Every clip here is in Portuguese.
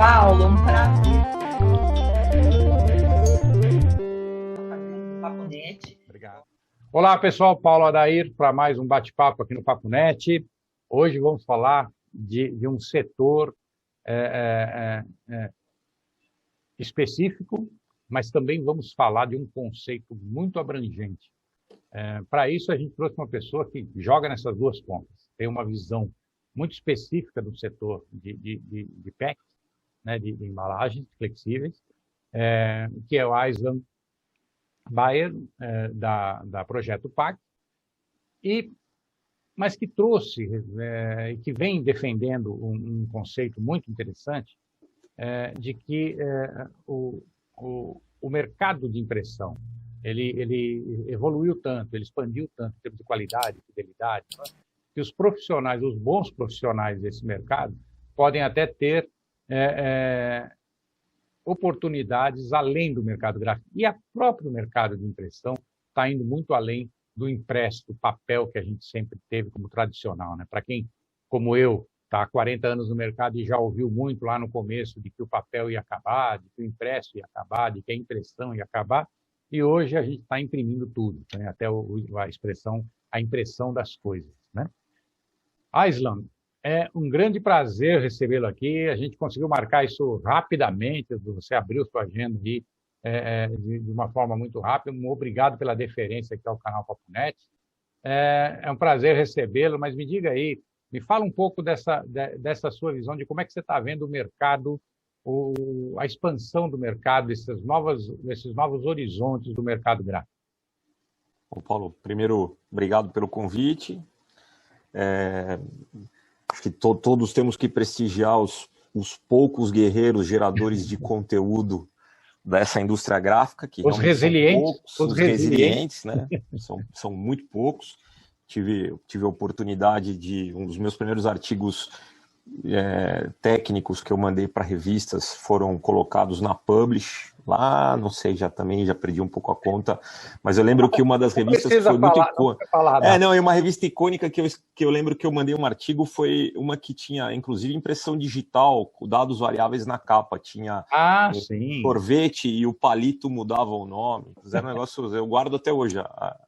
Paulo, um prazer. Papo Net. Obrigado. Olá, pessoal. Paulo Adair para mais um bate-papo aqui no Papo Net. Hoje vamos falar de um setor específico, mas também vamos falar de um conceito muito abrangente. Para isso, a gente trouxe uma pessoa que joga nessas duas pontas. Tem uma visão muito específica do setor de PET, né, de embalagens flexíveis, que é o Aislan Bayer, da Projeto PAC, mas que trouxe e que vem defendendo um conceito muito interessante de que o mercado de impressão ele evoluiu tanto, ele expandiu tanto em termos de qualidade, fidelidade, né, que os profissionais, os bons profissionais desse mercado, podem até ter oportunidades além do mercado gráfico. E o próprio mercado de impressão está indo muito além do impresso, do papel que a gente sempre teve como tradicional, né? Para quem, como eu, está há 40 anos no mercado e já ouviu muito lá no começo de que o papel ia acabar, de que o impresso ia acabar, de que a impressão ia acabar, e hoje a gente está imprimindo tudo, né? Até a impressão das coisas, né? Aislan, é um grande prazer recebê-lo aqui. A gente conseguiu marcar isso rapidamente. Você abriu sua agenda aí de uma forma muito rápida. Obrigado pela deferência aqui ao canal Papo Net. É um prazer recebê-lo, mas me diga aí, me fala um pouco dessa sua visão de como é que você está vendo o mercado, a expansão do mercado, esses novos horizontes do mercado gráfico. Bom, Paulo, primeiro, obrigado pelo convite. Acho que todos temos que prestigiar os poucos guerreiros geradores de conteúdo dessa indústria gráfica, que os resilientes, são poucos, os resilientes, né? são muito poucos. Tive a oportunidade de um dos meus primeiros artigos técnicos que eu mandei para revistas foram colocados na Publish, lá, não sei, já perdi um pouco a conta, mas eu lembro que uma das revistas que foi muito icônica. Uma revista icônica que eu lembro que eu mandei um artigo foi uma que tinha, inclusive, impressão digital, com dados variáveis na capa, tinha sorvete e o palito mudava o nome, fizeram um negócio, eu guardo até hoje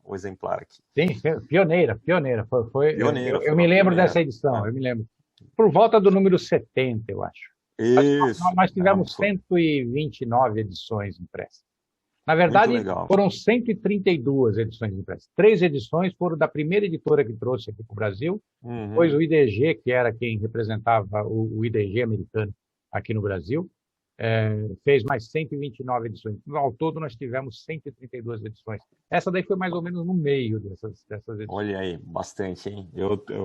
o exemplar aqui. Sim, pioneira. Eu me lembro dessa edição, eu me lembro. Por volta do número 70, eu acho. Isso. Nós tivemos 129 edições impressas. Na verdade, foram 132 edições impressas. 3 edições foram da primeira editora que trouxe aqui para o Brasil, depois o IDG, que era quem representava o IDG americano aqui no Brasil, fez mais 129 edições. Ao todo, nós tivemos 132 edições. Essa daí foi mais ou menos no meio dessas edições. Olha aí, bastante, hein?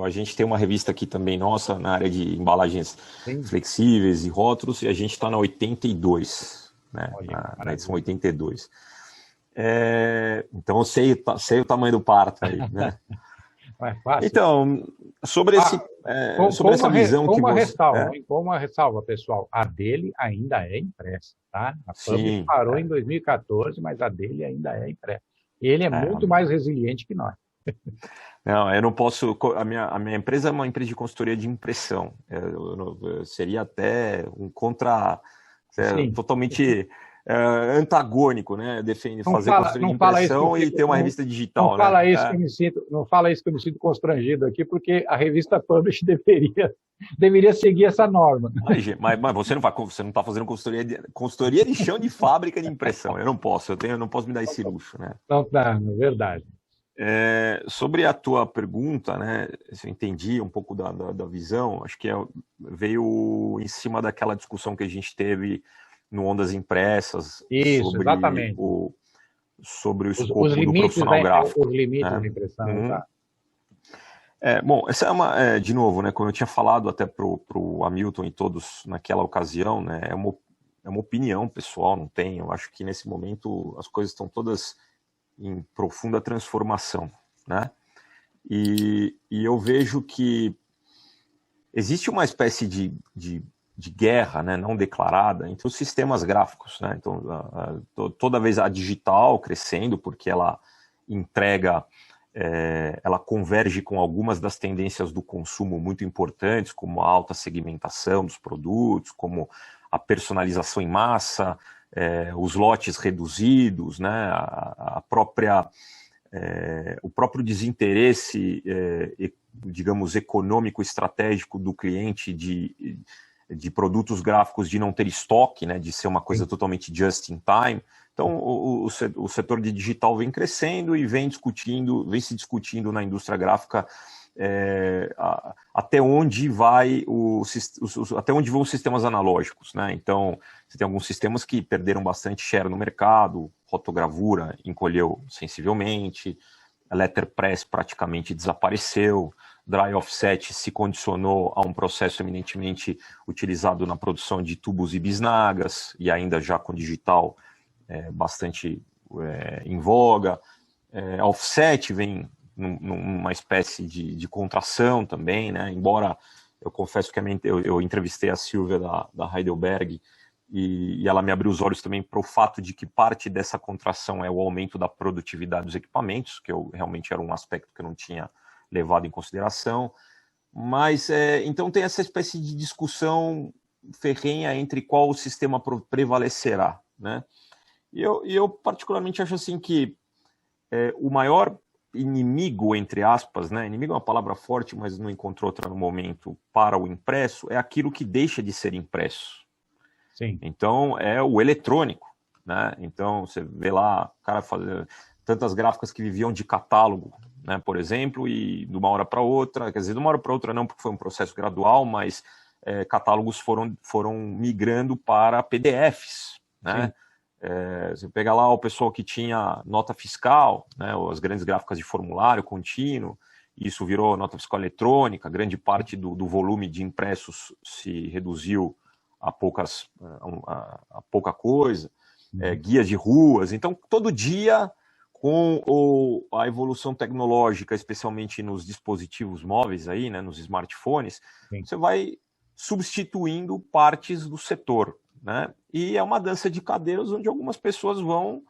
A gente tem uma revista aqui também nossa, na área de embalagens flexíveis e rótulos, e a gente está na 82, né? Na edição 82. Então, eu sei o tamanho do parto aí, né? É fácil. Então, sobre essa visão que você... Com uma ressalva, pessoal, a dele ainda é impressa, tá? A Publish parou em 2014, mas a dele ainda é impressa. Ele é muito mais resiliente que nós. Não, eu não posso... A minha empresa é uma empresa de consultoria de impressão. Seria até um totalmente... antagônico, né? Fazer consultoria de impressão e ter uma revista digital. Não fala isso que eu me sinto constrangido aqui, porque a revista Publish deveria seguir essa norma. Mas você não está fazendo consultoria de chão de fábrica de impressão. Eu não posso me dar esse luxo, né? Não dá, é verdade. Sobre a tua pergunta, né? Se eu entendi um pouco da visão, acho que veio em cima daquela discussão que a gente teve no Ondas Impressas, exatamente. Sobre o escopo do profissional gráfico. Os limites da impressão, tá? Bom, essa de novo, né, como eu tinha falado até pro Hamilton e todos naquela ocasião, né, é uma opinião pessoal, não tem, eu acho que nesse momento as coisas estão todas em profunda transformação, né, e eu vejo que existe uma espécie de guerra, né, não declarada entre os sistemas gráficos, né? Então, toda vez a digital crescendo, porque ela entrega ela converge com algumas das tendências do consumo muito importantes, como a alta segmentação dos produtos, como a personalização em massa, os lotes reduzidos, né, o próprio desinteresse, digamos, econômico estratégico do cliente de produtos gráficos de não ter estoque, né, de ser uma coisa totalmente just in time. Então, o setor de digital vem crescendo e vem se discutindo na indústria gráfica até onde até onde vão os sistemas analógicos, né? Então, você tem alguns sistemas que perderam bastante share no mercado, fotogravura encolheu sensivelmente, letterpress praticamente desapareceu, dry offset se condicionou a um processo eminentemente utilizado na produção de tubos e bisnagas, e ainda já com digital bastante em voga. Offset vem numa espécie de contração também, né? Embora eu confesso que eu entrevistei a Silvia da Heidelberg e ela me abriu os olhos também para o fato de que parte dessa contração é o aumento da produtividade dos equipamentos, que realmente era um aspecto que eu não tinha levado em consideração. Mas, então tem essa espécie de discussão ferrenha entre qual o sistema prevalecerá, né? E eu particularmente acho assim que o maior inimigo, entre aspas, né? Inimigo é uma palavra forte, mas não encontrou outra no momento, para o impresso, é aquilo que deixa de ser impresso. Sim. Então, é o eletrônico, né? Então, você vê lá, o cara fazer tantas gráficas que viviam de catálogo, né, por exemplo, e de uma hora para outra, quer dizer, de uma hora para outra não, porque foi um processo gradual, mas catálogos foram migrando para PDFs, né? Você pega lá o pessoal que tinha nota fiscal, né, as grandes gráficas de formulário contínuo, isso virou nota fiscal eletrônica, grande parte do volume de impressos se reduziu a pouca coisa, guias de ruas. Então, todo dia, com a evolução tecnológica, especialmente nos dispositivos móveis, aí, né, nos smartphones, você vai substituindo partes do setor, né? E é uma dança de cadeiras onde algumas pessoas vão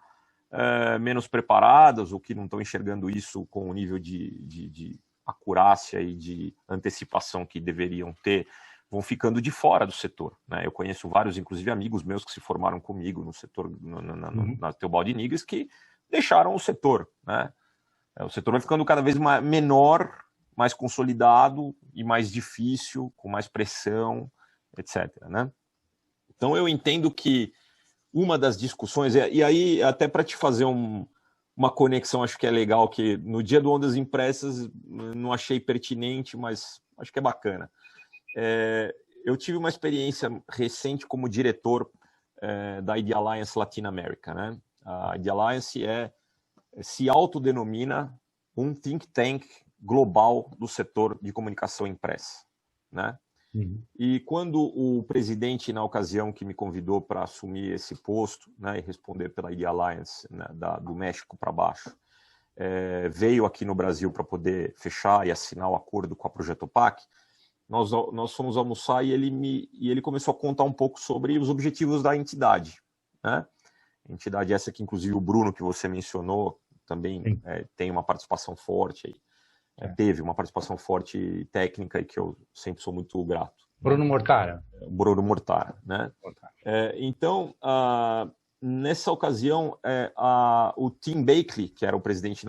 menos preparadas ou que não estão enxergando isso com o nível de acurácia e de antecipação que deveriam ter, vão ficando de fora do setor, né? Eu conheço vários, inclusive amigos meus que se formaram comigo no setor, na Theobald Nigris, que deixaram o setor, né? O setor vai ficando cada vez menor, mais consolidado e mais difícil, com mais pressão, etc., né? Então eu entendo que uma das discussões, e aí até para te fazer uma conexão, acho que é legal, que no dia do Ondas Impressas não achei pertinente, mas acho que é bacana. Eu tive uma experiência recente como diretor da ID Alliance Latin America, né? A ID Alliance se autodenomina um think tank global do setor de comunicação impressa, né? E quando o presidente, na ocasião que me convidou para assumir esse posto, né, e responder pela ID Alliance, né, do México para baixo, veio aqui no Brasil para poder fechar e assinar o acordo com a Projeto PAC, nós fomos almoçar e ele começou a contar um pouco sobre os objetivos da entidade, né? Entidade essa que, inclusive, o Bruno, que você mencionou, também tem uma participação forte aí. Teve uma participação forte técnica e que eu sempre sou muito grato. Bruno Mortara. Bruno Mortara, né? Então, nessa ocasião, o Tim Bakley, que era o presidente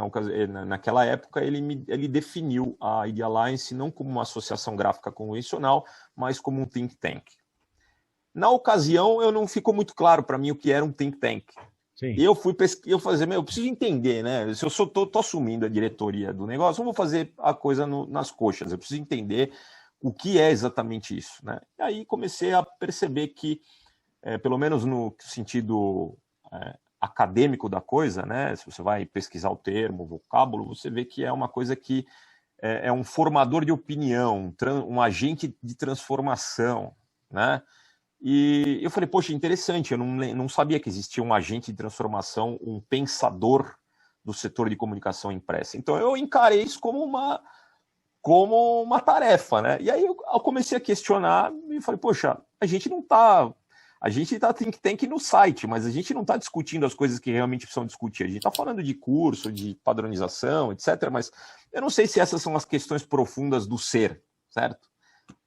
naquela época, ele definiu a ID Alliance não como uma associação gráfica convencional, mas como um think tank. Na ocasião, não ficou muito claro para mim o que era um think tank. Sim. E eu eu preciso entender, né? Se eu tô assumindo a diretoria do negócio, eu vou fazer a coisa nas coxas. Eu preciso entender o que é exatamente isso, né? E aí comecei a perceber que, pelo menos no sentido acadêmico da coisa, né? Se você vai pesquisar o termo, o vocábulo, você vê que é uma coisa que é um formador de opinião, um agente de transformação, né? E eu falei, poxa, interessante, eu não sabia que existia um agente de transformação, um pensador do setor de comunicação impressa. Então eu encarei isso como uma tarefa, né? E aí eu comecei a questionar e falei, poxa, a gente não está A gente está think tank no site, mas a gente não está discutindo as coisas que realmente precisam discutir. A gente está falando de curso, de padronização, etc. Mas eu não sei se essas são as questões profundas do ser, certo?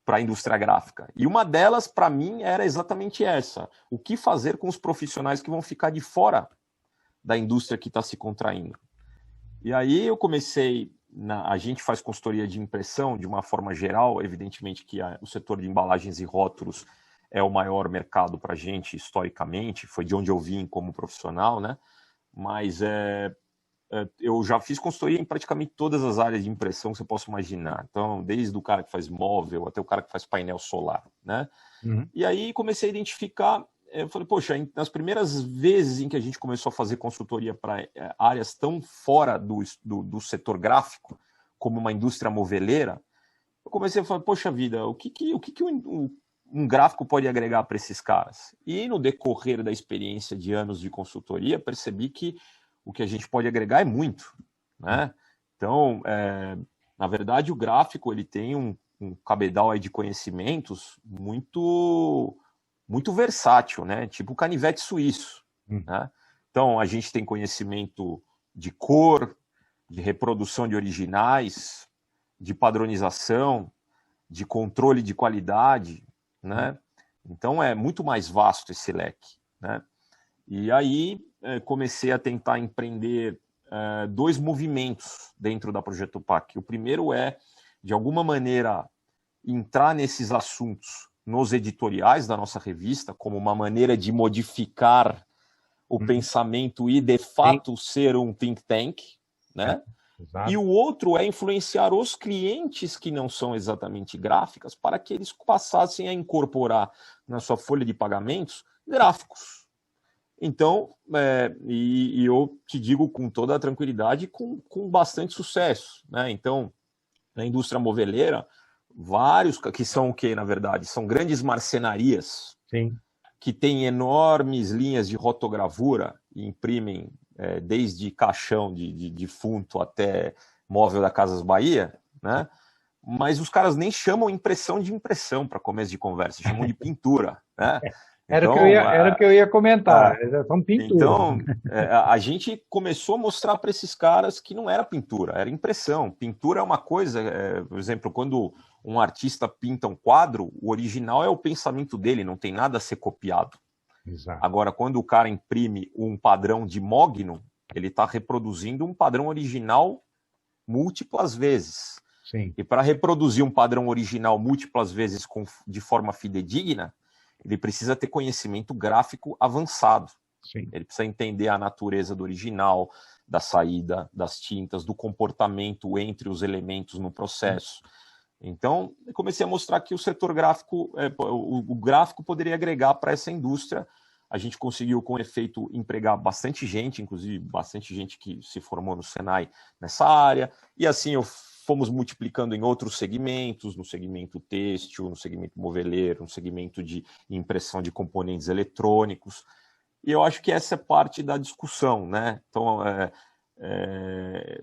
Para a indústria gráfica. E uma delas, para mim, era exatamente essa. O que fazer com os profissionais que vão ficar de fora da indústria que está se contraindo? E aí eu comecei... A gente faz consultoria de impressão de uma forma geral, evidentemente que o setor de embalagens e rótulos é o maior mercado para a gente historicamente, foi de onde eu vim como profissional, né? Mas eu já fiz consultoria em praticamente todas as áreas de impressão que você possa imaginar. Então, desde o cara que faz móvel até o cara que faz painel solar, né? Uhum. E aí comecei a identificar, eu falei, poxa, nas primeiras vezes em que a gente começou a fazer consultoria para áreas tão fora do setor gráfico, como uma indústria moveleira, eu comecei a falar, poxa vida, o que um gráfico pode agregar para esses caras? E no decorrer da experiência de anos de consultoria, percebi que o que a gente pode agregar é muito, né? Então, na verdade, o gráfico ele tem um cabedal aí de conhecimentos muito versátil, né? Tipo o canivete suíço, né? Então, a gente tem conhecimento de cor, de reprodução de originais, de padronização, de controle de qualidade, né? Então, é muito mais vasto esse leque, né? E aí, comecei a tentar empreender dois movimentos dentro da Projeto PAC. O primeiro é, de alguma maneira, entrar nesses assuntos nos editoriais da nossa revista, como uma maneira de modificar o pensamento e, de fato, ser um think tank, né? E o outro é influenciar os clientes que não são exatamente gráficas para que eles passassem a incorporar na sua folha de pagamentos gráficos. Então, eu te digo com toda a tranquilidade, com bastante sucesso, né? Então, na indústria moveleira, vários, que são o que, na verdade? São grandes marcenarias. Sim. Que têm enormes linhas de rotogravura e imprimem desde caixão de defunto até móvel da Casas Bahia, né? Mas os caras nem chamam impressão de impressão para começo de conversa, chamam de pintura, né? Era Então, o que eu ia comentar, são pinturas. Então, a gente começou a mostrar para esses caras que não era pintura, era impressão. Pintura é uma coisa, por exemplo, quando um artista pinta um quadro, o original é o pensamento dele, não tem nada a ser copiado. Exato. Agora, quando o cara imprime um padrão de mogno, ele está reproduzindo um padrão original múltiplas vezes. Sim. E para reproduzir um padrão original múltiplas vezes de forma fidedigna, ele precisa ter conhecimento gráfico avançado. Sim. Ele precisa entender a natureza do original, da saída, das tintas, do comportamento entre os elementos no processo. Então, eu comecei a mostrar que o setor gráfico, o gráfico poderia agregar para essa indústria. A gente conseguiu, com efeito, empregar bastante gente, inclusive bastante gente que se formou no Senai nessa área, e assim fomos multiplicando em outros segmentos, no segmento têxtil, no segmento moveleiro, no segmento de impressão de componentes eletrônicos. E eu acho que essa é parte da discussão, né? Então,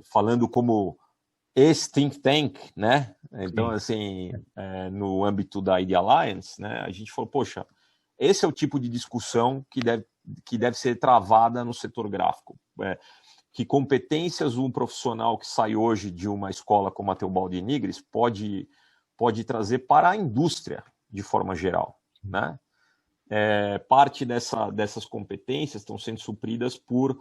falando como ex-think tank, né? Então, assim, no âmbito da ID Alliance, né? A gente falou, poxa, esse é o tipo de discussão que deve ser travada no setor gráfico. Que competências um profissional que sai hoje de uma escola como a Teobaldo Nigris pode trazer para a indústria de forma geral, né? Parte dessas competências estão sendo supridas por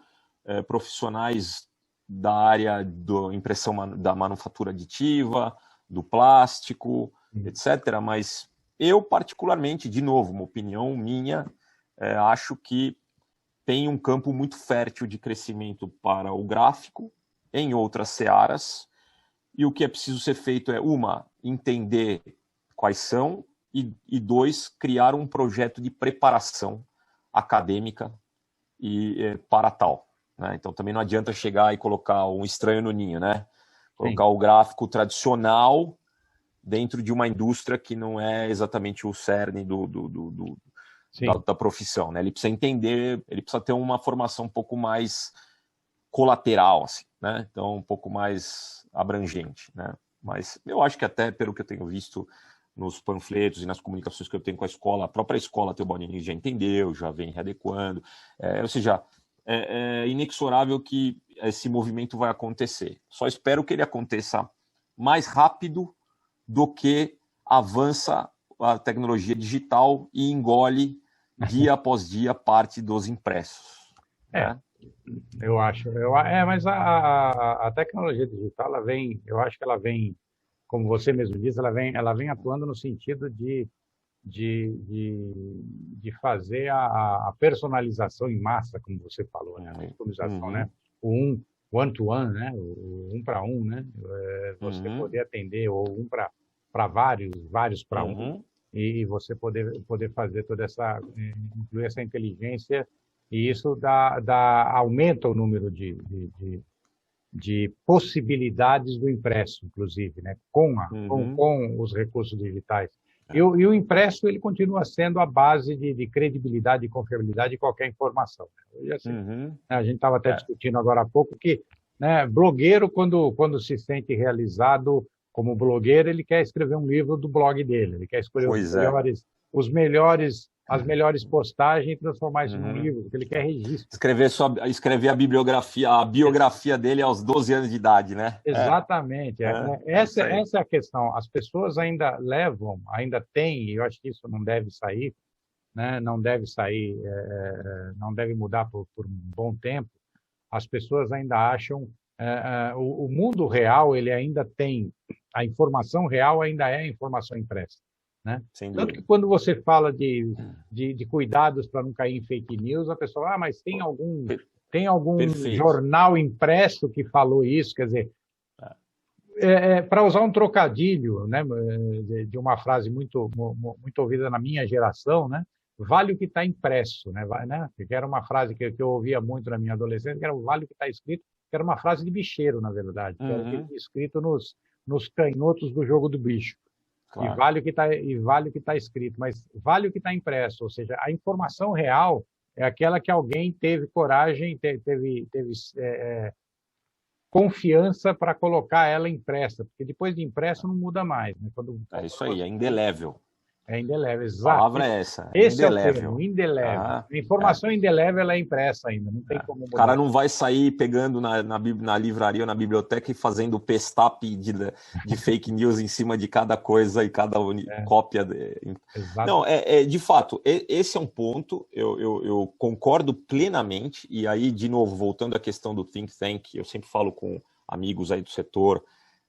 profissionais da área da impressão da manufatura aditiva, do plástico, etc. Mas eu, particularmente, de novo, uma opinião minha, acho que tem um campo muito fértil de crescimento para o gráfico em outras searas, e o que é preciso ser feito é, entender quais são, e dois, criar um projeto de preparação acadêmica para tal. Né? Então também não adianta chegar e colocar um estranho no ninho, né? Colocar o gráfico tradicional dentro de uma indústria que não é exatamente o cerne da profissão, né? Ele precisa entender, ele precisa ter uma formação um pouco mais colateral, assim, né? Então, um pouco mais abrangente, né? Mas eu acho que até, pelo que eu tenho visto nos panfletos e nas comunicações que eu tenho com a escola, a própria escola Theobald Diniz já entendeu, já vem readequando, ou seja, é inexorável que esse movimento vai acontecer. Só espero que ele aconteça mais rápido do que avança a tecnologia digital e engole dia após dia parte dos impressos. Né? Eu acho. Mas a tecnologia digital, eu acho que ela vem, como você mesmo disse, ela vem atuando no sentido de fazer a personalização em massa, como você falou, né? A customização, né? O one-to-one, né? O um para um, né? Você poder atender, ou um para vários para um, e você poder fazer toda incluir essa inteligência, e isso aumenta o número de possibilidades do impresso, inclusive, né? Com os recursos digitais. E o impresso, ele continua sendo a base de credibilidade e confiabilidade de qualquer informação. Hoje, assim, a gente estava até discutindo agora há pouco que, né, blogueiro, quando se sente realizado como blogueiro, ele quer escrever um livro do blog dele, ele quer escolher as melhores postagens e transformar isso num livro, porque ele quer registro. Escrever a biografia dele aos 12 anos de idade, né? Exatamente. Essa é a questão. As pessoas ainda têm, e eu acho que isso não deve sair, né? Não deve sair, não deve mudar por um bom tempo. As pessoas ainda acham, o mundo real, ele ainda tem, a informação real ainda é a informação impressa. Né? Tanto que quando você fala de cuidados para não cair em fake news, a pessoa, mas tem algum jornal impresso que falou isso, quer dizer, para usar um trocadilho, né, de uma frase muito ouvida na minha geração, né, vale o que está impresso, né, que era uma frase que eu ouvia muito na minha adolescência, que era o vale o que está escrito, que era uma frase de bicheiro, na verdade, que era escrito nos canhotos do jogo do bicho. Claro. E vale o que está escrito, mas vale o que está impresso, ou seja, a informação real é aquela que alguém teve coragem, teve confiança para colocar ela impressa, porque depois de impresso não muda mais. Né? Isso aí, é indelével. É indelével, exato. A palavra é essa. Esse indelével. É o termo, indelével. A informação indelével, ela é impressa ainda, não tem como mudar. O cara não vai sair pegando na livraria ou na biblioteca e fazendo pestap de fake news em cima de cada coisa e cada cópia. Não, de fato, esse é um ponto, eu concordo plenamente, e aí, de novo, voltando à questão do think tank, eu sempre falo com amigos aí do setor,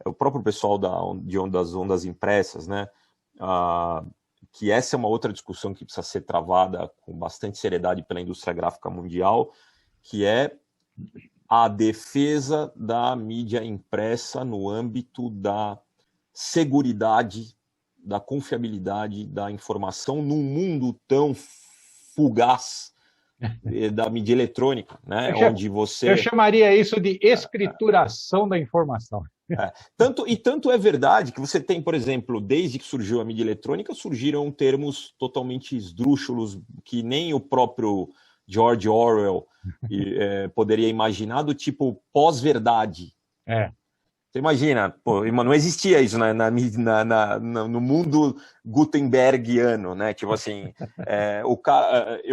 o próprio pessoal das ondas impressas, né? Que essa é uma outra discussão que precisa ser travada com bastante seriedade pela indústria gráfica mundial, que é a defesa da mídia impressa no âmbito da seguridade, da confiabilidade da informação num mundo tão fugaz da mídia eletrônica, né? Eu chamaria isso de escrituração da informação. Tanto é verdade que você tem, por exemplo, desde que surgiu a mídia eletrônica, surgiram termos totalmente esdrúxulos que nem o próprio George Orwell poderia imaginar, do tipo pós-verdade. Você imagina, não existia isso no mundo gutenbergiano, né? Tipo assim,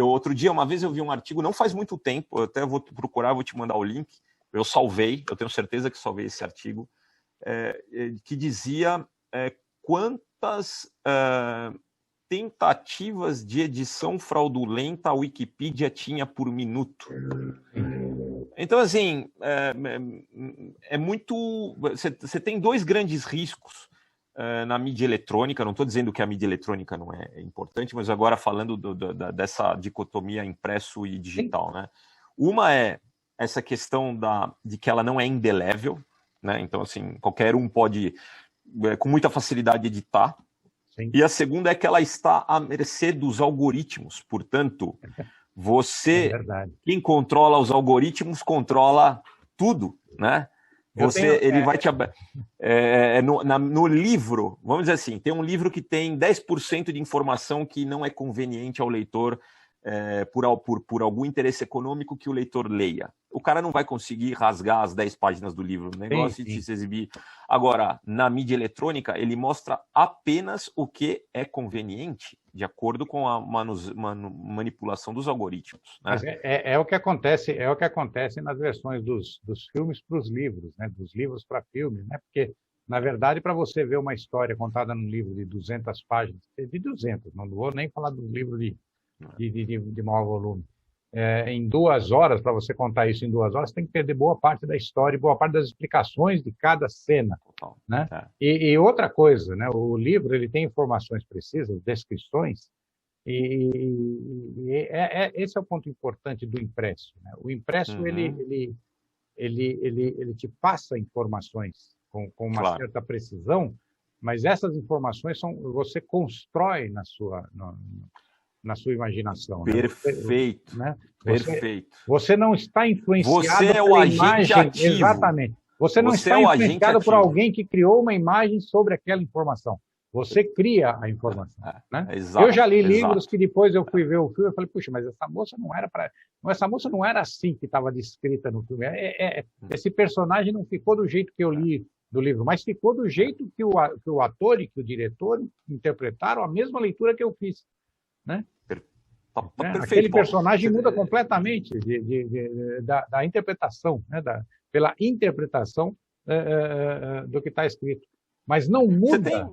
outro dia, uma vez eu vi um artigo, não faz muito tempo, eu até vou procurar, vou te mandar o link, eu tenho certeza que salvei esse artigo, que dizia quantas tentativas de edição fraudulenta a Wikipedia tinha por minuto. Então, assim, você tem dois grandes riscos na mídia eletrônica. Não estou dizendo que a mídia eletrônica não é importante, mas agora falando dessa dicotomia impresso e digital, né? Uma é essa questão de que ela não é indelével, né? Então, assim, qualquer um pode, com muita facilidade, editar. Sim. E a segunda é que ela está à mercê dos algoritmos. Portanto, quem controla os algoritmos, controla tudo, né? Ele vai te... no livro, vamos dizer assim, tem um livro que tem 10% de informação que não é conveniente ao leitor por algum interesse econômico que o leitor leia. O cara não vai conseguir rasgar as 10 páginas do livro, o negócio de se exibir. Agora, na mídia eletrônica, ele mostra apenas o que é conveniente, de acordo com a manipulação dos algoritmos. Né? Mas o que acontece nas versões dos filmes para os livros, né? Dos livros para filmes, né? Porque, na verdade, para você ver uma história contada num livro de 200 páginas, de 200, não vou nem falar do livro de maior volume, em 2 horas, para você contar isso em 2 horas, você tem que perder boa parte da história e boa parte das explicações de cada cena. Né? E outra coisa, né? O livro ele tem informações precisas, descrições, esse é o ponto importante do impresso. Né? O impresso ele te passa informações com uma certa precisão, mas essas informações você constrói na sua imaginação. Perfeito. Né? Perfeito. Você não está influenciado você é o agente imagem, ativo. Exatamente. Você não está influenciado por alguém que criou uma imagem sobre aquela informação. Você cria a informação. Né? Exato, eu já li livros que depois eu fui ver o filme e falei, puxa, mas essa moça não era assim que estava descrita no filme. Esse personagem não ficou do jeito que eu li do livro, mas ficou do jeito que o ator e que o diretor interpretaram a mesma leitura que eu fiz. Né? Aquele personagem muda completamente da interpretação, né? Pela interpretação do que está escrito. Mas não muda,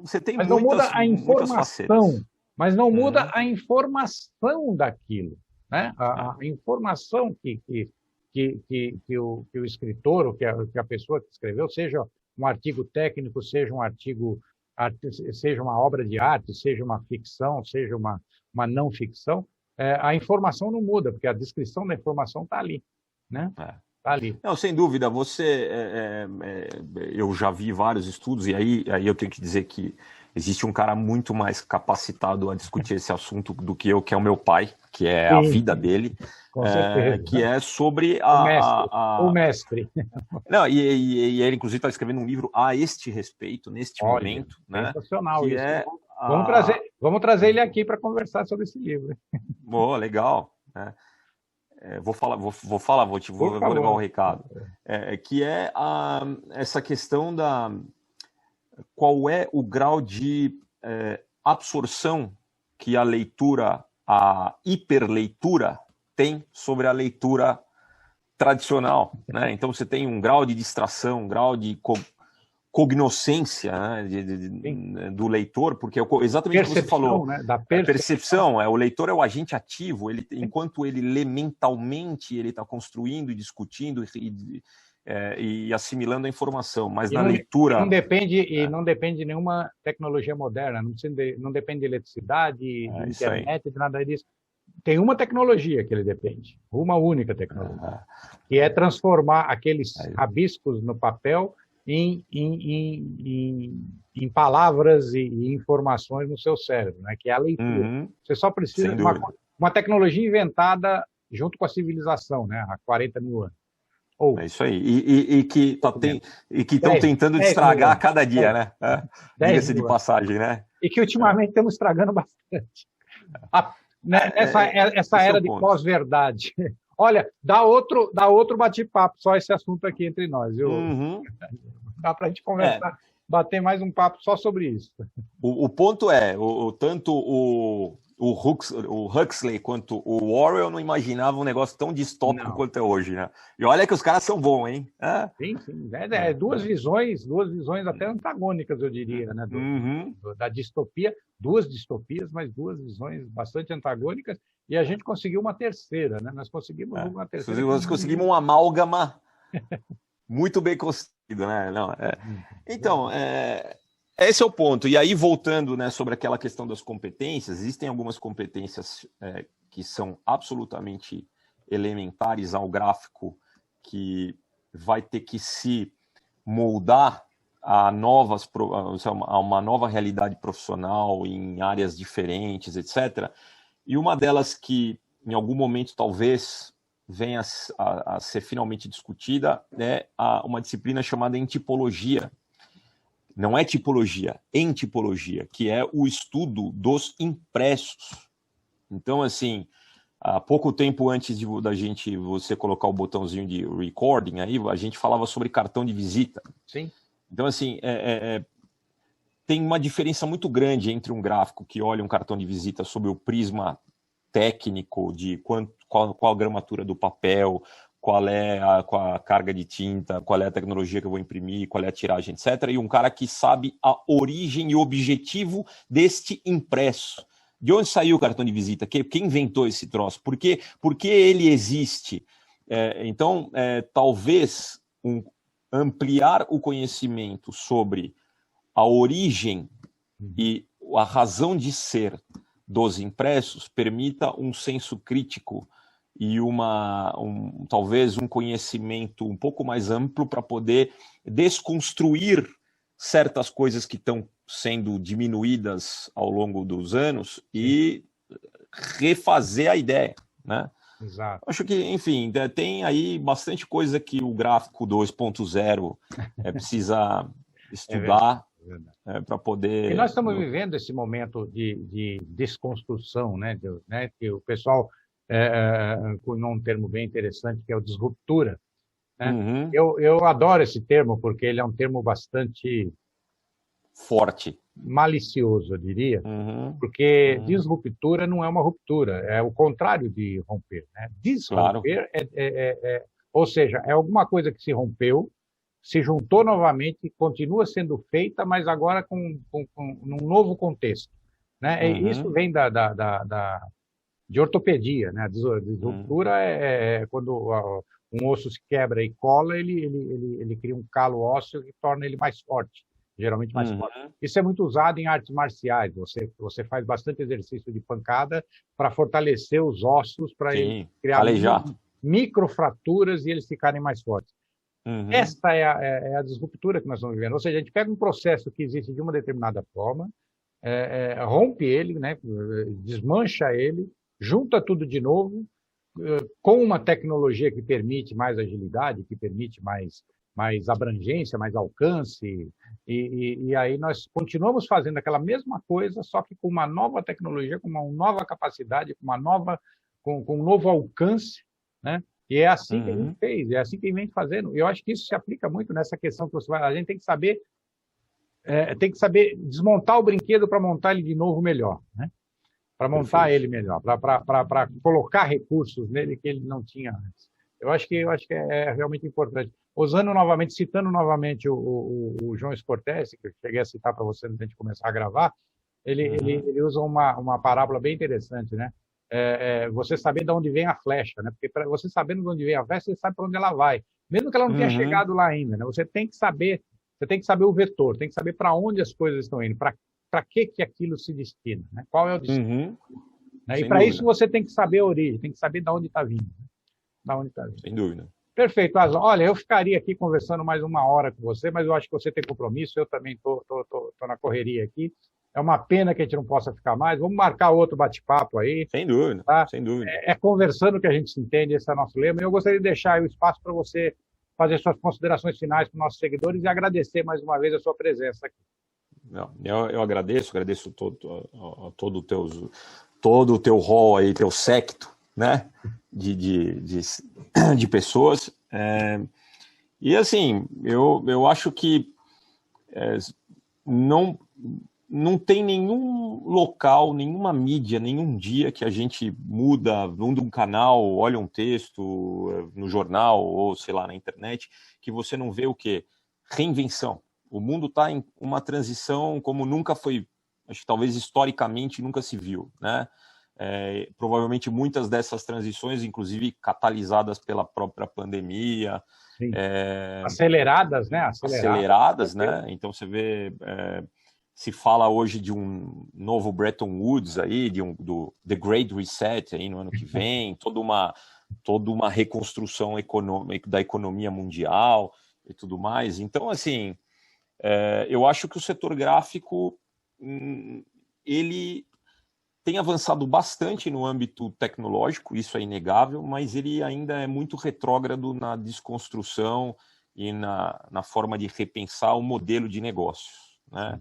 não muda a informação, mas não muda a informação daquilo. Né? A informação que o escritor, ou que a pessoa que escreveu, seja um artigo técnico, seja um artigo, seja uma obra de arte, seja uma ficção, seja uma não ficção, a informação não muda, porque a descrição da informação está ali. Né? Tá ali. Não, sem dúvida, eu já vi vários estudos, e aí eu tenho que dizer que existe um cara muito mais capacitado a discutir esse assunto do que eu, que é o meu pai, que é a vida dele, que é sobre o mestre. Não, e ele, inclusive, está escrevendo um livro a este respeito, neste momento. Né? Sensacional isso. Vamos trazer ele aqui para conversar sobre esse livro. Boa, legal. Né? Vou levar o recado. Que é essa questão qual é o grau de absorção que a hiperleitura tem sobre a leitura tradicional. Né? Então você tem um grau de distração, um grau de cognoscência, né, do leitor, porque exatamente o que você falou, né, da percepção, o leitor é o agente ativo, enquanto ele lê mentalmente, ele está construindo e discutindo e assimilando a informação, mas na leitura... Não depende de nenhuma tecnologia moderna, não depende de eletricidade, de internet, de nada disso. Tem uma tecnologia que ele depende, uma única tecnologia, que é transformar aqueles rabiscos no papel em palavras e informações no seu cérebro, né? Que é a leitura. Você só precisa de uma tecnologia inventada junto com a civilização, né? Há 40 mil anos. É isso aí. E que estão tentando estragar a cada dia, né? Diga-se de passagem, né? E que ultimamente estamos estragando bastante. Essa era de pós-verdade. Olha, dá outro bate-papo, só esse assunto aqui entre nós, viu? Dá para a gente conversar, bater mais um papo só sobre isso. O ponto tanto o Huxley quanto o Orwell não imaginavam um negócio tão distópico quanto é hoje, né? E olha que os caras são bons, hein? Sim. Duas visões até antagônicas, eu diria, né? Da distopia, 2 distopias, mas 2 visões bastante antagônicas, e a gente conseguiu uma terceira, né? Nós conseguimos uma terceira. Nós conseguimos um amálgama muito bem construído, né? Então, esse é o ponto. E aí, voltando, né, sobre aquela questão das competências, existem algumas competências que são absolutamente elementares ao gráfico, que vai ter que se moldar a uma nova realidade profissional em áreas diferentes, etc. E uma delas que, em algum momento, talvez venha a ser finalmente discutida é uma disciplina chamada entipologia. Não é tipologia, entipologia, que é o estudo dos impressos. Então, assim, há pouco tempo antes da gente, você colocar o botãozinho de recording, aí a gente falava sobre cartão de visita. Sim. Então, assim, tem uma diferença muito grande entre um gráfico que olha um cartão de visita sob o prisma técnico de qual a gramatura do papel, qual é a carga de tinta, qual é a tecnologia que eu vou imprimir, qual é a tiragem, etc. E um cara que sabe a origem e o objetivo deste impresso. De onde saiu o cartão de visita? Quem inventou esse troço? Por que ele existe? Então, talvez ampliar o conhecimento sobre a origem e a razão de ser dos impressos permita um senso crítico e talvez um conhecimento um pouco mais amplo para poder desconstruir certas coisas que estão sendo diminuídas ao longo dos anos e refazer a ideia, né? Exato. Acho que, enfim, tem aí bastante coisa que o gráfico 2.0 precisa estudar para poder... E nós estamos vivendo esse momento de desconstrução, né? Que o pessoal cunhou um termo bem interessante, que é o disruptura. Né? Uhum. Eu adoro esse termo, porque ele é um termo bastante... forte. Malicioso, eu diria, porque disruptura não é uma ruptura, é o contrário de romper. Né? Desromper, claro. Ou seja, é alguma coisa que se rompeu, se juntou novamente, continua sendo feita, mas agora num novo contexto. Né? Isso vem de ortopedia. Né? A disruptura é quando um osso se quebra e cola, ele cria um calo ósseo que torna ele mais forte. Geralmente mais forte. Isso é muito usado em artes marciais. Você faz bastante exercício de pancada para fortalecer os ossos, para criar microfraturas e eles ficarem mais fortes. Esta é a disruptura que nós estamos vivendo. Ou seja, a gente pega um processo que existe de uma determinada forma, rompe ele, né, desmancha ele, junta tudo de novo, com uma tecnologia que permite mais agilidade, que permite mais abrangência, mais alcance, e aí nós continuamos fazendo aquela mesma coisa, só que com uma nova tecnologia, com uma nova capacidade, com um novo alcance, né? E é assim que a gente fez, é assim que a gente vem fazendo. E eu acho que isso se aplica muito nessa questão que a gente tem que saber desmontar o brinquedo para montar ele de novo melhor, né? Para montar ele melhor, para colocar recursos nele que ele não tinha antes. Eu acho que é realmente importante. Citando novamente o João Sportessi, que eu cheguei a citar para você antes de começar a gravar, ele usa uma parábola bem interessante, né? Você saber de onde vem a flecha, né? Porque você sabendo de onde vem a flecha, você sabe para onde ela vai, mesmo que ela não tenha chegado lá ainda, né? Você tem que saber o vetor, tem que saber para onde as coisas estão indo, para que aquilo se destina, né? Qual é o destino? Né? E para isso você tem que saber a origem, tem que saber de onde está vindo. Sem dúvida. Perfeito, Aslan. Olha, eu ficaria aqui conversando mais uma hora com você, mas eu acho que você tem compromisso, eu também estou na correria aqui. É uma pena que a gente não possa ficar mais. Vamos marcar outro bate-papo aí. Sem dúvida, tá? Sem dúvida. É conversando que a gente se entende, esse é o nosso lema. E eu gostaria de deixar aí o espaço para você fazer suas considerações finais para os nossos seguidores e agradecer mais uma vez a sua presença aqui. Não, eu agradeço todo o teu rol aí, teu séquito, né, de pessoas. E assim, eu acho que não tem nenhum local, nenhuma mídia, nenhum dia que a gente muda um canal, olha um texto no jornal ou, sei lá, na internet, que você não vê o quê? Reinvenção. O mundo está em uma transição como nunca foi, acho que talvez historicamente nunca se viu, né? Provavelmente muitas dessas transições, inclusive catalisadas pela própria pandemia. Aceleradas, né? Aceleradas, né? Então você vê, se fala hoje de um novo Bretton Woods aí, do The Great Reset aí no ano que vem, toda uma reconstrução da economia mundial e tudo mais. Então, assim, eu acho que o setor gráfico ele tem avançado bastante no âmbito tecnológico, isso é inegável, mas ele ainda é muito retrógrado na desconstrução e na forma de repensar o modelo de negócios, né?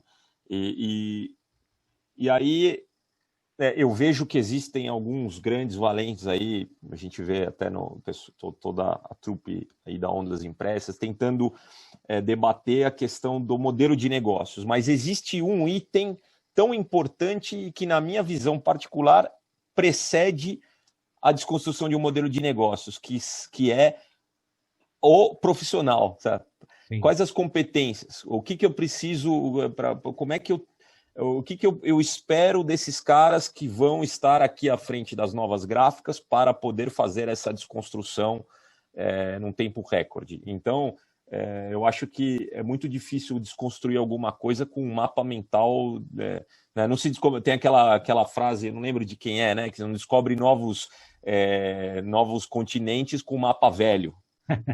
E aí eu vejo que existem alguns grandes valentes aí, a gente vê até toda a trupe aí da Ondas Impressas, tentando debater a questão do modelo de negócios, mas existe um item tão importante que, na minha visão particular, precede a desconstrução de um modelo de negócios, que é o profissional, sabe? Sim. Quais as competências? O que eu preciso, como é que o que eu espero desses caras que vão estar aqui à frente das novas gráficas para poder fazer essa desconstrução num tempo recorde? Então, eu acho que é muito difícil desconstruir alguma coisa com um mapa mental. Né? Não se descobre, tem aquela frase, eu não lembro de quem é, né? Que não descobre novos continentes com um mapa velho.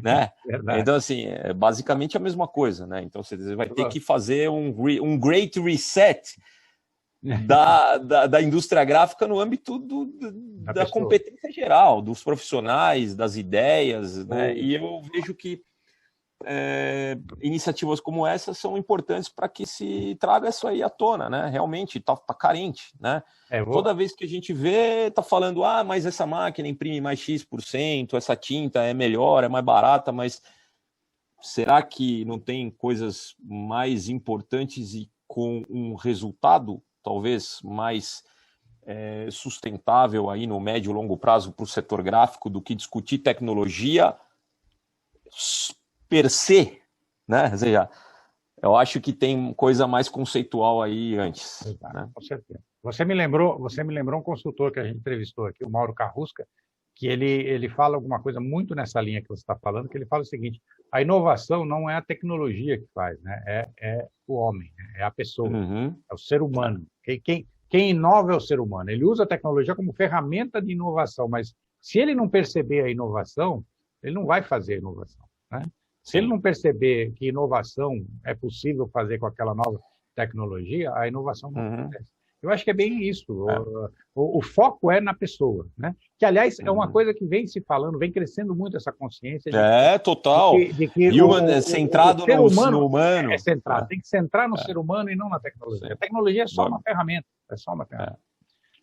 Né? Então, assim, é basicamente a mesma coisa, né? Então, você vai ter que fazer um great reset da indústria gráfica no âmbito da competência geral, dos profissionais, das ideias, né? E eu vejo que iniciativas como essa são importantes para que se traga isso aí à tona, né? Realmente tá carente, né? Toda vez que a gente vê, tá falando, mas essa máquina imprime mais X%, essa tinta é melhor, é mais barata, mas será que não tem coisas mais importantes e com um resultado talvez mais sustentável aí no médio e longo prazo para o setor gráfico do que discutir tecnologia per se, né? Ou seja, eu acho que tem coisa mais conceitual aí antes. Exato, né? Com certeza. Você me lembrou um consultor que a gente entrevistou aqui, o Mauro Carrusca, que ele fala alguma coisa muito nessa linha que você está falando, que ele fala o seguinte: a inovação não é a tecnologia que faz, né? É o homem, é a pessoa, é o ser humano. Quem inova é o ser humano. Ele usa a tecnologia como ferramenta de inovação, mas se ele não perceber a inovação, ele não vai fazer a inovação, né? Se ele não perceber que inovação é possível fazer com aquela nova tecnologia, a inovação não acontece. Eu acho que é bem isso. O foco é na pessoa, né? Que, aliás, é uma coisa que vem se falando, vem crescendo muito essa consciência. Total. De que centrado no humano. É centrado. Tem que centrar no ser humano e não na tecnologia. Sim. A tecnologia é só uma ferramenta. É só uma ferramenta.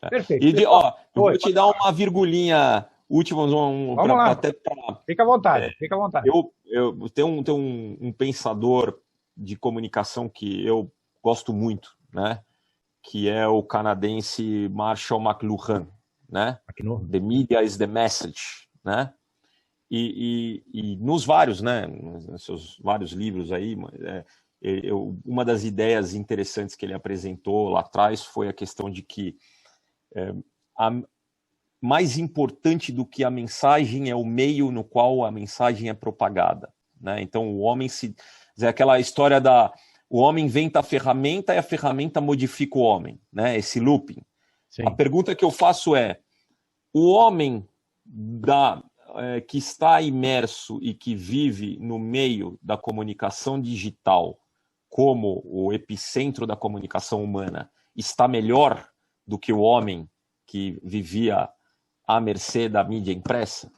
Perfeito. E eu vou te dar uma virgulinha última. Vamos lá. Fica à vontade. Fica à vontade. Eu tenho um pensador de comunicação que eu gosto muito, né? Que é o canadense Marshall McLuhan, né? The Media is the Message, né? E nos vários, né? Nos seus vários livros aí, uma das ideias interessantes que ele apresentou lá atrás foi a questão de que mais importante do que a mensagem é o meio no qual a mensagem é propagada, né? Então o homem aquela história o homem inventa a ferramenta e a ferramenta modifica o homem, né? Esse looping. Sim. A pergunta que eu faço é: o homem que está imerso e que vive no meio da comunicação digital como o epicentro da comunicação humana está melhor do que o homem que vivia à mercê da mídia impressa?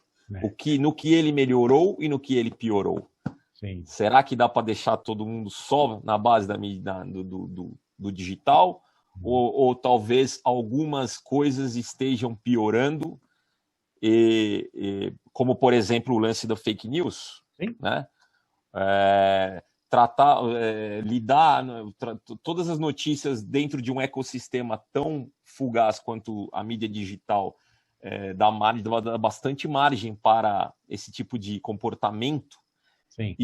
No que ele melhorou e no que ele piorou? Sim. Será que dá para deixar todo mundo só na base do digital? Ou talvez algumas coisas estejam piorando, como, por exemplo, o lance da fake news? Sim. Né? Lidar todas as notícias dentro de um ecossistema tão fugaz quanto a mídia digital dá bastante margem para esse tipo de comportamento. Sim.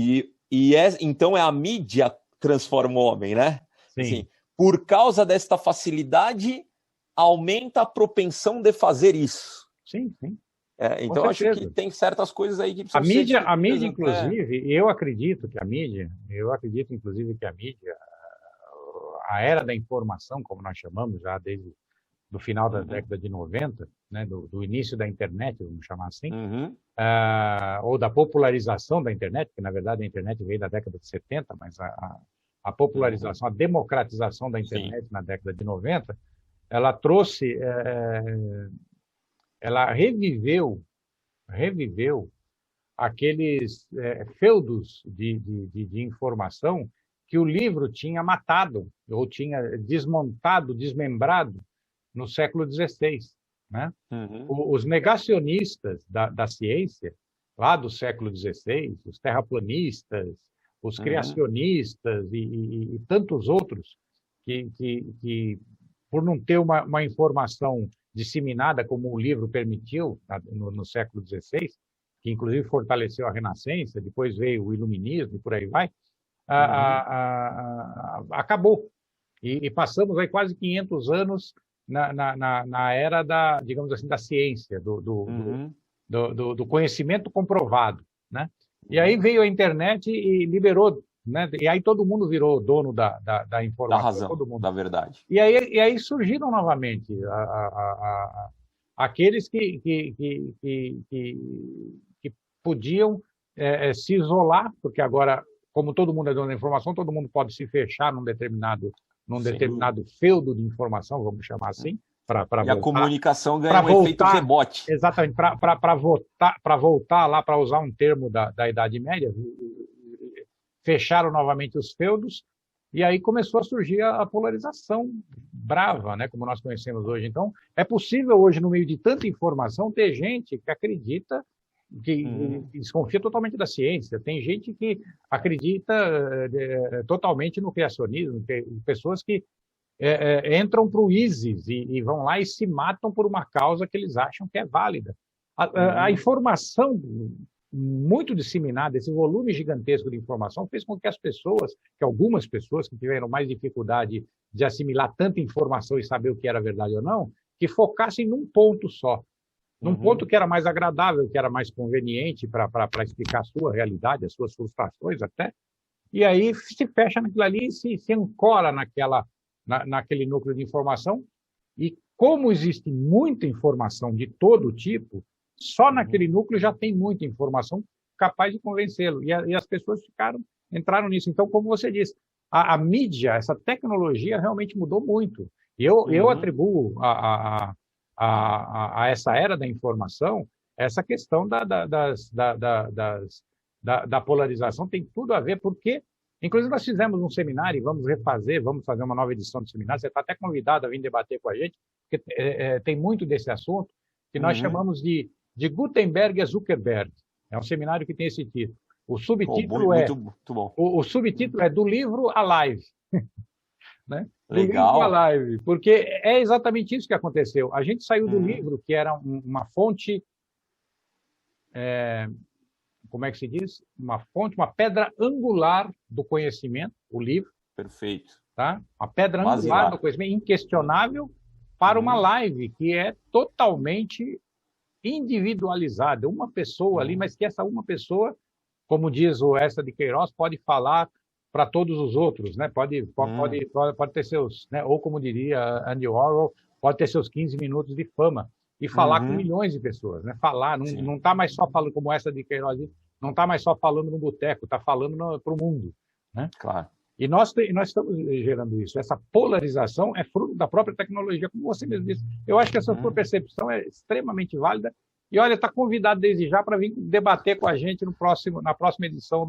Então a mídia transforma o homem, né? Sim. Assim, por causa desta facilidade, aumenta a propensão de fazer isso. Sim. Então acho que tem certas coisas aí que precisam a mídia, inclusive, eu acredito, inclusive, que a mídia, a era da informação, como nós chamamos já desde do final da década de 90, né, do início da internet, vamos chamar assim, ou da popularização da internet, que na verdade a internet veio da década de 70, mas a popularização, a democratização da internet na década de 90, ela trouxe, ela reviveu aqueles feudos de informação que o livro tinha matado, ou tinha desmontado, desmembrado, no século XVI, né? Uhum. Os negacionistas da ciência, lá do século XVI, os terraplanistas, os Uhum. criacionistas e tantos outros que, por não ter uma informação disseminada como o livro permitiu no século XVI, que inclusive fortaleceu a Renascença, depois veio o Iluminismo e por aí vai, Uhum. acabou. E passamos aí quase 500 anos na era da, digamos assim, da ciência, Uhum. do conhecimento comprovado, né? E aí Uhum. veio a internet e liberou, né? E aí todo mundo virou dono da Da informação, razão, todo mundo. da verdade. E aí surgiram novamente aqueles que podiam se isolar, porque agora, como todo mundo é dono da informação, todo mundo pode se fechar num Sem dúvida. determinado feudo de informação, vamos chamar assim, para E a voltar, comunicação ganha para um efeito voltar, rebote. exatamente, para voltar lá, para usar um termo da Idade Média, fecharam novamente os feudos, e aí começou a surgir a polarização brava, né, como nós conhecemos hoje. Então, é possível hoje, no meio de tanta informação, ter gente que acredita, Uhum. que desconfia totalmente da ciência. Tem gente que acredita totalmente no criacionismo, pessoas que entram para o ISIS e vão lá e se matam por uma causa que eles acham que é válida. A Uhum. informação muito disseminada, esse volume gigantesco de informação, fez com que que algumas pessoas que tiveram mais dificuldade de assimilar tanta informação e saber o que era verdade ou não, que focassem num ponto só. Num ponto Uhum. que era mais agradável, que era mais conveniente para explicar a sua realidade, as suas frustrações até, e aí se fecha naquilo ali e se ancora naquele núcleo de informação. E como existe muita informação de todo tipo, só naquele Uhum. núcleo já tem muita informação capaz de convencê-lo. E as pessoas entraram nisso. Então, como você disse, a mídia, essa tecnologia realmente mudou muito. E eu Uhum. atribuo a essa era da informação essa questão da polarização tem tudo a ver, porque, inclusive, nós fizemos um seminário, vamos fazer uma nova edição do seminário, você está até convidado a vir debater com a gente, porque tem muito desse assunto, que nós Uhum. chamamos de Gutenberg a Zuckerberg. É um seminário que tem esse título. O Oh, subtítulo é, muito, muito bom. o subtítulo é Do Livro à Live. Né? Do livro à Legal. live, porque é exatamente isso que aconteceu. A gente saiu do Uhum. livro, que era uma fonte, como é que se diz? Uma fonte, uma pedra angular do conhecimento, o livro, Perfeito. tá? Uma pedra angular do Basilar. conhecimento, inquestionável, para uma Uhum. live que é totalmente individualizada, uma pessoa ali, Uhum. mas que essa uma pessoa, como diz o Essa de Queiroz, pode falar para todos os outros, né? Uhum. Pode ter seus, né? Ou como diria Andy Warhol, pode ter seus 15 minutos de fama e falar com Uhum. milhões de pessoas, né? Falar, Sim, não está mais só falando como Essa de Queiroz, não está mais só falando no boteco, está falando para o mundo, né? claro. E nós estamos gerando isso. Essa polarização é fruto da própria tecnologia, como você mesmo disse. Eu acho que essa sua Uhum. percepção é extremamente válida. E olha, está convidado desde já para vir debater com a gente na próxima edição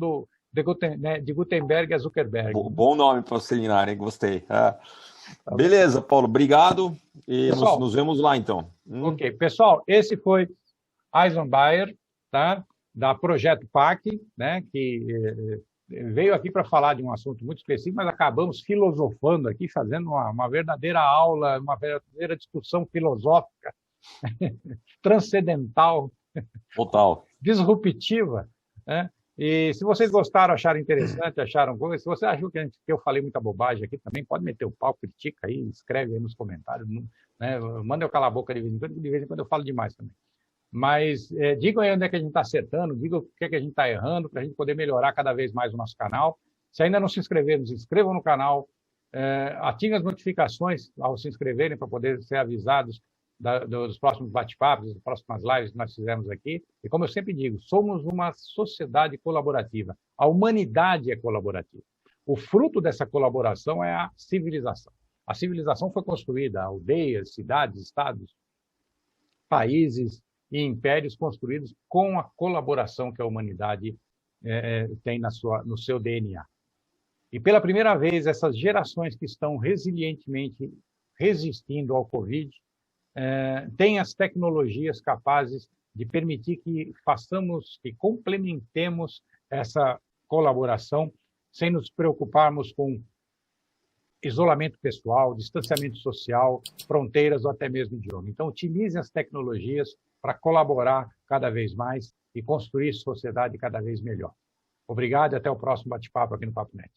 de Gutenberg a Zuckerberg. Bom nome para o seminário, hein? Gostei. Ah, Tá bom? beleza, Paulo. Obrigado. E Pessoal, nos vemos lá, então. ok. Pessoal, esse foi Eisenbayer, tá? Da Projeto PAC, né? Que veio aqui para falar de um assunto muito específico, mas acabamos filosofando aqui, fazendo uma verdadeira aula, uma verdadeira discussão filosófica, transcendental, Total. disruptiva, né? E se vocês gostaram, acharam interessante, acharam coisa, se você achou que eu falei muita bobagem aqui também, pode meter o pau, critica aí, escreve aí nos comentários, né? Manda eu calar a boca de vez em quando eu falo demais também. Mas digam aí onde é que a gente está acertando, digam o que é que a gente está errando, para a gente poder melhorar cada vez mais o nosso canal. Se ainda não se inscreveram, se inscrevam no canal, ativem as notificações ao se inscreverem para poder ser avisados dos próximos bate-papos, das próximas lives que nós fizemos aqui. E como eu sempre digo, somos uma sociedade colaborativa. A humanidade é colaborativa. O fruto dessa colaboração é a civilização. A civilização foi construída, aldeias, cidades, estados, países e impérios construídos com a colaboração que a humanidade tem no seu DNA. E pela primeira vez, essas gerações que estão resilientemente resistindo ao Covid, têm as tecnologias capazes de permitir que façamos, que complementemos essa colaboração sem nos preocuparmos com isolamento pessoal, distanciamento social, fronteiras ou até mesmo idioma. Então, utilizem as tecnologias para colaborar cada vez mais e construir sociedade cada vez melhor. Obrigado e até o próximo bate-papo aqui no Papo Net.